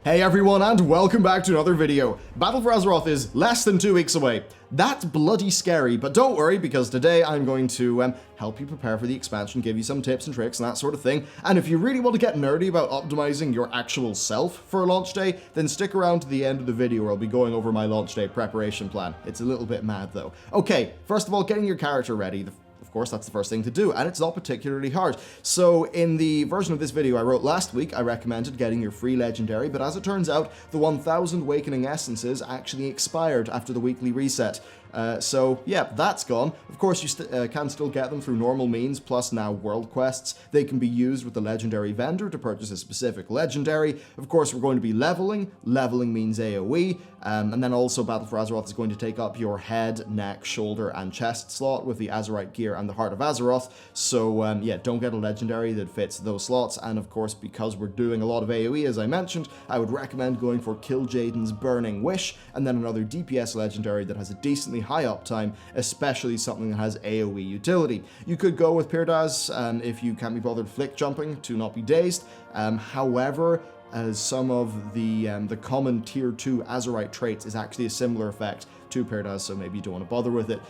Hey everyone, and welcome back to another video. Battle for Azeroth is less than 2 weeks away. That's bloody scary, but don't worry, because today I'm going to help you prepare for the expansion, give you some tips and tricks and that sort of thing. And if you really want to get nerdy about optimizing your actual self for a launch day, then stick around to the end of the video where I'll be going over my launch day preparation plan. It's a little bit mad though. Okay, first of all, getting your character ready. Of course, that's the first thing to do, and it's not particularly hard. So in the version of this video I wrote last week, I recommended getting your free legendary, but as it turns out, the 1000 Awakening Essences actually expired after the weekly reset. So yeah, that's gone. Of course, you can still get them through normal means, plus now world quests. They can be used with the legendary vendor to purchase a specific legendary. Of course, we're going to be leveling. Leveling means AoE. And then also Battle for Azeroth is going to take up your head, neck, shoulder, and chest slot with the Azerite gear and the Heart of Azeroth. So yeah, don't get a legendary that fits those slots. And of course, because we're doing a lot of AoE, as I mentioned, I would recommend going for Killjaden's Burning Wish, and then another DPS legendary that has a decently high uptime, especially something that has AoE utility. You could go with Pirdaz if you can't be bothered flick jumping to not be dazed. However, as some of the common tier 2 Azerite traits is actually a similar effect to Pirdaz, so maybe you don't want to bother with it.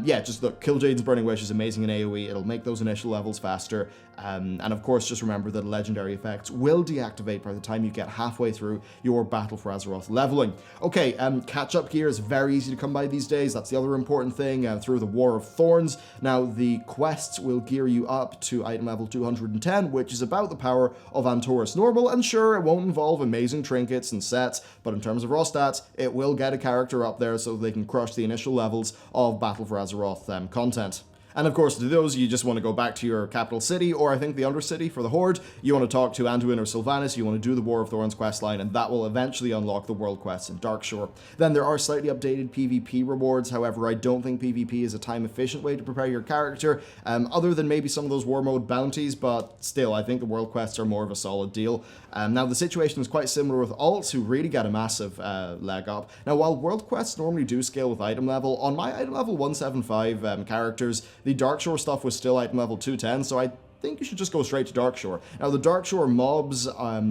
Yeah, just look, Killjaden's Burning Wish is amazing in AoE, it'll make those initial levels faster, and of course just remember that legendary effects will deactivate by the time you get halfway through your Battle for Azeroth leveling. Okay, catch-up gear is very easy to come by these days, that's the other important thing, through the War of Thorns. Now, the quests will gear you up to item level 210, which is about the power of Antorus Normal, and sure, it won't involve amazing trinkets and sets, but in terms of raw stats, it will get a character up there so they can crush the initial levels of Battle for Azeroth content. And of course, to those you just want to go back to your capital city, or I think the Undercity for the Horde, you want to talk to Anduin or Sylvanas, you want to do the War of Thorns questline, and that will eventually unlock the world quests in Darkshore. Then there are slightly updated PvP rewards, however, I don't think PvP is a time-efficient way to prepare your character, other than maybe some of those war mode bounties, but still, I think the world quests are more of a solid deal. Now, the situation is quite similar with alts, who really get a massive leg up. Now, while world quests normally do scale with item level, on my item level 175 characters, the Darkshore stuff was still item level 210, so I think you should just go straight to Darkshore. Now, the Darkshore mobs,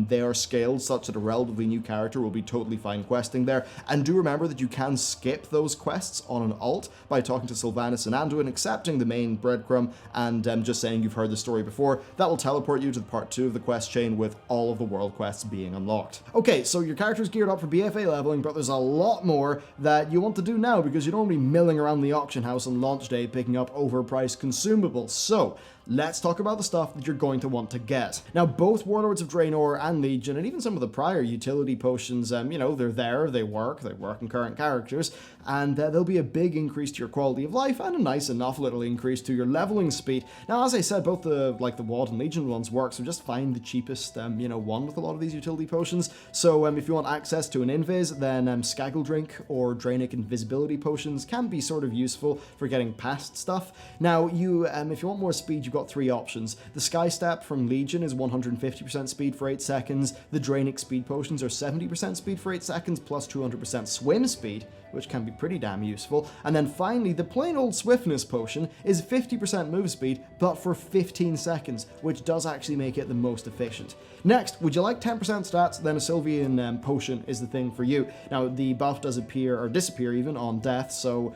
they are scaled such that a relatively new character will be totally fine questing there, and do remember that you can skip those quests on an alt by talking to Sylvanas and Anduin, accepting the main breadcrumb, and just saying you've heard the story before. That will teleport you to the part 2 of the quest chain with all of the world quests being unlocked. Okay, so your character's geared up for BFA leveling, but there's a lot more that you want to do now because you don't want to be milling around the auction house on launch day picking up overpriced consumables. So, let's talk about the stuff that you're going to want to get. Now, both Warlords of Draenor and Legion, and even some of the prior utility potions, you know, they're there, they work in current characters, and there'll be a big increase to your quality of life and a nice enough little increase to your leveling speed. Now, as I said, both the WoD and Legion ones work, so just find the cheapest, you know, one with a lot of these utility potions. So, if you want access to an Invis, then Skaggle Drink or Draenic Invisibility potions can be sort of useful for getting past stuff. Now, if you want more speed, you've got 3 options. The Sky Step from Legion is 150% speed for 8 seconds, the Draenic speed potions are 70% speed for 8 seconds, plus 200% swim speed, which can be pretty damn useful. And then finally, the plain old Swiftness potion is 50% move speed, but for 15 seconds, which does actually make it the most efficient. Next, would you like 10% stats? Then a Sylvian potion is the thing for you. Now, the buff does appear, or disappear even, on death, so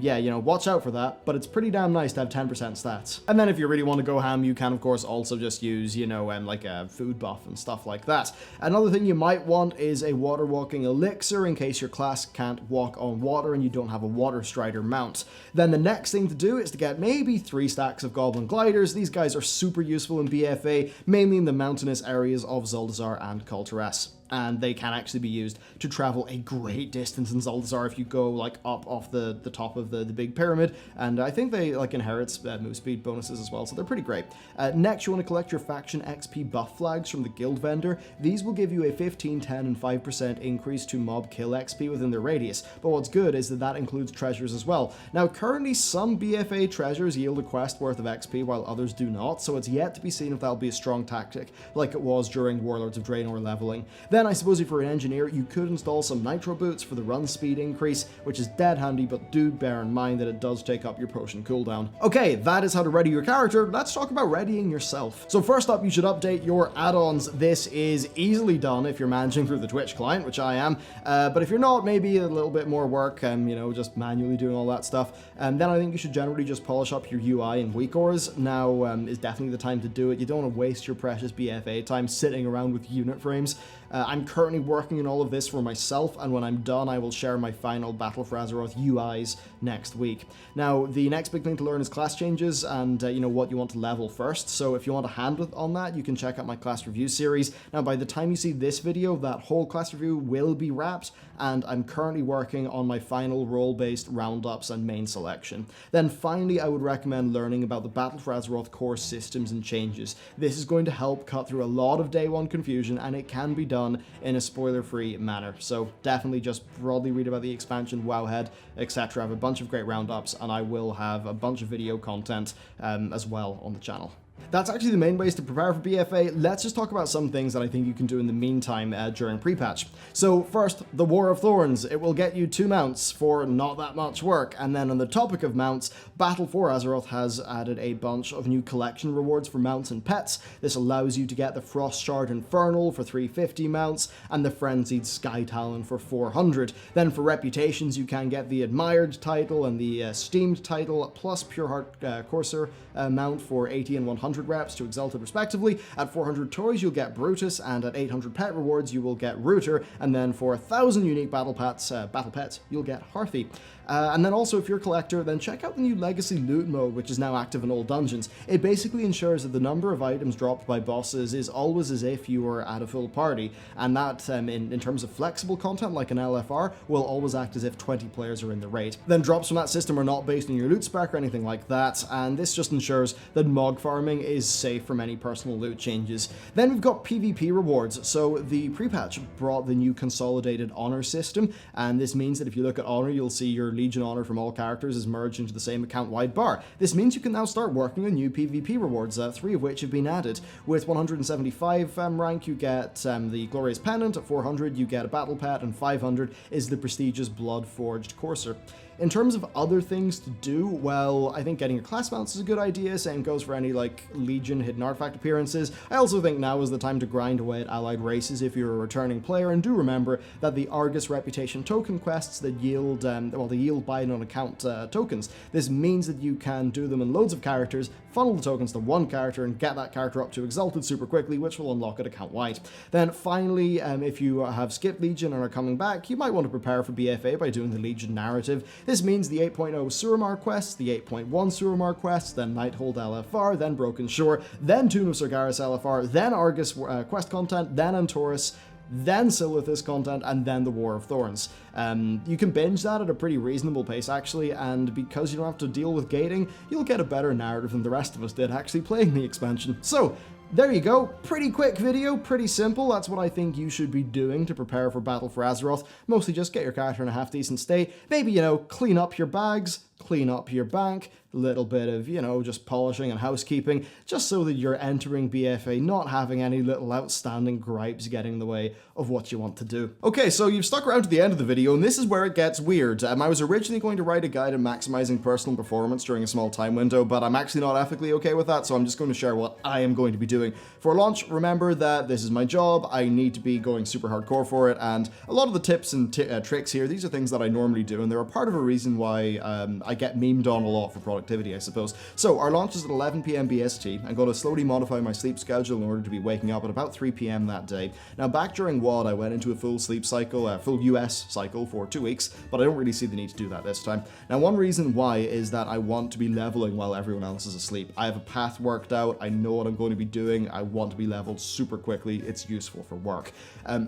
yeah, you know, watch out for that, but it's pretty damn nice to have 10% stats. And then if you really want to go ham, you can of course also just use, you know, like a food buff and stuff like that. Another thing you might want is a water walking elixir in case your class can't walk on water and you don't have a water strider mount. Then the next thing to do is to get maybe 3 stacks of goblin gliders. These guys are super useful in BFA, mainly in the mountainous areas of Zuldazar and Kul Tiras. And they can actually be used to travel a great distance in Zuldazar if you go like up off the top of the big pyramid, and I think they like inherit move speed bonuses as well, so they're pretty great. Next, you want to collect your faction XP buff flags from the guild vendor. These will give you a 15, 10, and 5% increase to mob kill XP within their radius, but what's good is that that includes treasures as well. Now, currently some BFA treasures yield a quest worth of XP while others do not, so it's yet to be seen if that'll be a strong tactic like it was during Warlords of Draenor leveling. Then Then I suppose if you're an engineer, you could install some nitro boots for the run speed increase, which is dead handy, but do bear in mind that it does take up your potion cooldown. Okay, that is how to ready your character. Let's talk about readying yourself. So first up, you should update your add-ons. This is easily done if you're managing through the Twitch client, which I am, but if you're not, maybe a little bit more work, just manually doing all that stuff. And then I think you should generally just polish up your UI and weak ores. Now is definitely the time to do it. You don't want to waste your precious BFA time sitting around with unit frames. I'm currently working on all of this for myself, and when I'm done, I will share my final Battle for Azeroth UIs next week. Now, the next big thing to learn is class changes and, what you want to level first. So if you want a hand on that, you can check out my class review series. Now, by the time you see this video, that whole class review will be wrapped, and I'm currently working on my final role-based roundups and main selection. Then finally, I would recommend learning about the Battle for Azeroth core systems and changes. This is going to help cut through a lot of day one confusion, and it can be done in a spoiler-free manner. So definitely just broadly read about the expansion, Wowhead, etc. I have a bunch of great roundups, and I will have a bunch of video content as well on the channel. That's actually the main ways to prepare for BFA. Let's just talk about some things that I think you can do in the meantime during pre-patch. So first, the War of Thorns. It will get you 2 mounts for not that much work. And then on the topic of mounts, Battle for Azeroth has added a bunch of new collection rewards for mounts and pets. This allows you to get the Frost Shard Infernal for 350 mounts and the Frenzied Sky Talon for 400. Then for reputations, you can get the Admired title and the Esteemed title, plus Pureheart Courser mount for 80 and 100 reps to Exalted respectively. At 400 toys you'll get Brutus, and at 800 pet rewards you will get Rooter, and then for 1,000 unique battle pets you'll get Hearthy. And then also if you're a collector, then check out the new Legacy Loot mode, which is now active in all dungeons. It basically ensures that the number of items dropped by bosses is always as if you were at a full party, and that in terms of flexible content like an LFR will always act as if 20 players are in the raid. Then drops from that system are not based on your loot spec or anything like that, and this just ensures that Mog farming is safe from any personal loot changes. Then we've got PvP rewards. So the pre-patch brought the new consolidated honor system, and this means that if you look at honor, you'll see your Legion honor from all characters is merged into the same account-wide bar. This means you can now start working on new PvP rewards, 3 of which have been added. With 175 rank, you get the Glorious Pendant. At 400, you get a Battle Pet, and 500 is the prestigious Blood Forged Courser. In terms of other things to do, well, I think getting your class mounts is a good idea. Same goes for any Legion hidden artifact appearances. I also think now is the time to grind away at allied races if you're a returning player, and do remember that the Argus reputation token quests that yield, they yield buy on account tokens. This means that you can do them in loads of characters, funnel the tokens to one character, and get that character up to Exalted super quickly, which will unlock it account-wide. Then finally, if you have skipped Legion and are coming back, you might want to prepare for BFA by doing the Legion narrative. This means the 8.0 Suramar quests, the 8.1 Suramar quests, then Nighthold LFR, then Broken Shore, then Tomb of Sargeras LFR, then Argus quest content, then Antorus, then Silithus content, and then the War of Thorns. You can binge that at a pretty reasonable pace actually, and because you don't have to deal with gating, you'll get a better narrative than the rest of us did actually playing the expansion. So there you go, pretty quick video, pretty simple. That's what I think you should be doing to prepare for Battle for Azeroth. Mostly just get your character in a half-decent state. Maybe, clean up your bags, clean up your bank, a little bit of, just polishing and housekeeping, just so that you're entering BFA not having any little outstanding gripes getting in the way of what you want to do. Okay, so you've stuck around to the end of the video, and this is where it gets weird. I was originally going to write a guide on maximizing personal performance during a small time window, but I'm actually not ethically okay with that, so I'm just going to share what I am going to be doing. For launch, remember that this is my job, I need to be going super hardcore for it, and a lot of the tips and tricks here, these are things that I normally do, and they're a part of a reason why I get memed on a lot for productivity, I suppose. So our launch is at 11 PM BST. I'm going to slowly modify my sleep schedule in order to be waking up at about 3 PM that day. Now back during WOD, I went into a full sleep cycle, full US cycle for 2 weeks, but I don't really see the need to do that this time. Now one reason why is that I want to be leveling while everyone else is asleep. I have a path worked out, I know what I'm going to be doing, I want to be leveled super quickly, it's useful for work.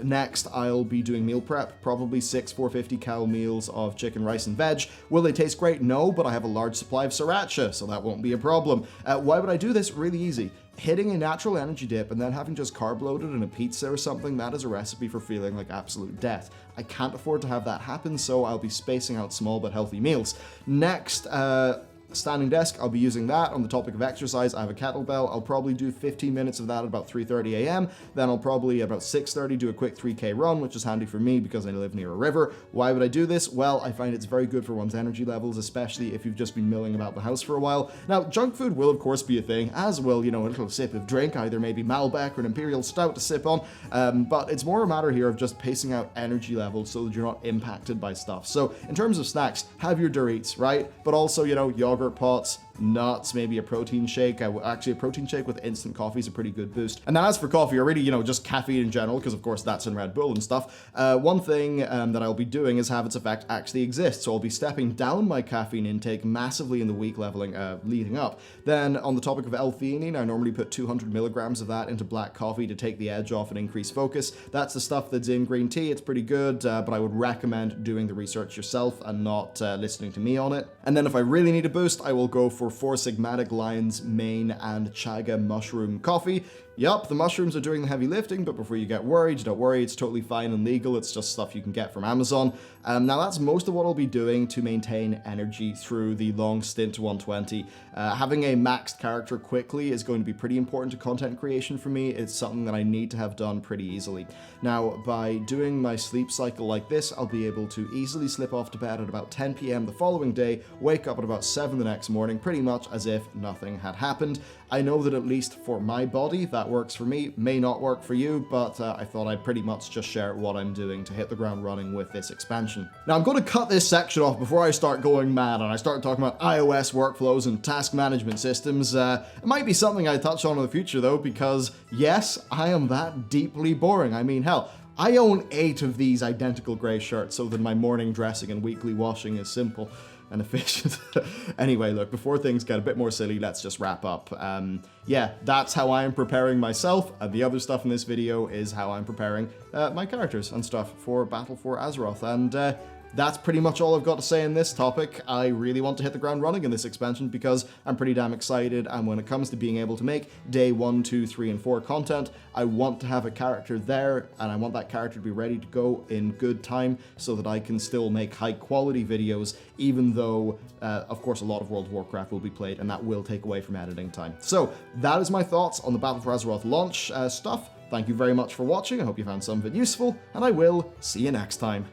Next, I'll be doing meal prep, probably 6 450 cal meals of chicken, rice, and veg. Will they taste great? No, but I have a large supply of sriracha, so that won't be a problem. Why would I do this? Really easy. Hitting a natural energy dip and then having just carb loaded in a pizza or something, that is a recipe for feeling like absolute death. I can't afford to have that happen, so I'll be spacing out small but healthy meals. Next, standing desk, I'll be using that. On the topic of exercise, I have a kettlebell. I'll probably do 15 minutes of that at about 3:30 a.m. Then I'll probably about 6:30 do a quick 3K run, which is handy for me because I live near a river. Why would I do this? Well, I find it's very good for one's energy levels, especially if you've just been milling about the house for a while. Now, junk food will of course be a thing, as will, a little sip of drink, either maybe Malbec or an Imperial Stout to sip on, but it's more a matter here of just pacing out energy levels so that you're not impacted by stuff. So in terms of snacks, have your Doritos, right? But also, yogurt pots, nuts, maybe a protein shake. Actually, a protein shake with instant coffee is a pretty good boost. And then as for coffee, or really, just caffeine in general, because of course that's in Red Bull and stuff, one thing that I'll be doing is have its effect actually exist. So I'll be stepping down my caffeine intake massively in the week leading up. Then on the topic of L-theanine, I normally put 200 milligrams of that into black coffee to take the edge off and increase focus. That's the stuff that's in green tea. It's pretty good, but I would recommend doing the research yourself and not listening to me on it. And then if I really need a boost, I will go for Four Sigmatic Lion's Mane and Chaga Mushroom Coffee. Yup, the mushrooms are doing the heavy lifting, but before you get worried, don't worry, it's totally fine and legal. It's just stuff you can get from Amazon. Now that's most of what I'll be doing to maintain energy through the long stint to 120. Having a maxed character quickly is going to be pretty important to content creation for me. It's something that I need to have done pretty easily. Now, by doing my sleep cycle like this, I'll be able to easily slip off to bed at about 10 p.m. the following day, wake up at about 7 the next morning, pretty much as if nothing had happened. I know that at least for my body, that works for me. May not work for you, but I thought I'd pretty much just share what I'm doing to hit the ground running with this expansion. Now, I'm going to cut this section off before I start going mad and I start talking about iOS workflows and task management systems. It might be something I touch on in the future, though, because yes, I am that deeply boring. I mean, hell, I own 8 of these identical gray shirts so that my morning dressing and weekly washing is simple and efficient. Anyway, look, before things get a bit more silly, let's just wrap up. Yeah, that's how I am preparing myself, and the other stuff in this video is how I'm preparing my characters and stuff for Battle for Azeroth, and that's pretty much all I've got to say in this topic. I really want to hit the ground running in this expansion because I'm pretty damn excited, and when it comes to being able to make day 1, 2, 3, and 4 content, I want to have a character there, and I want that character to be ready to go in good time so that I can still make high quality videos, even though, of course, a lot of World of Warcraft will be played, and that will take away from editing time. So that is my thoughts on the Battle for Azeroth launch stuff. Thank you very much for watching. I hope you found some of it useful, and I will see you next time.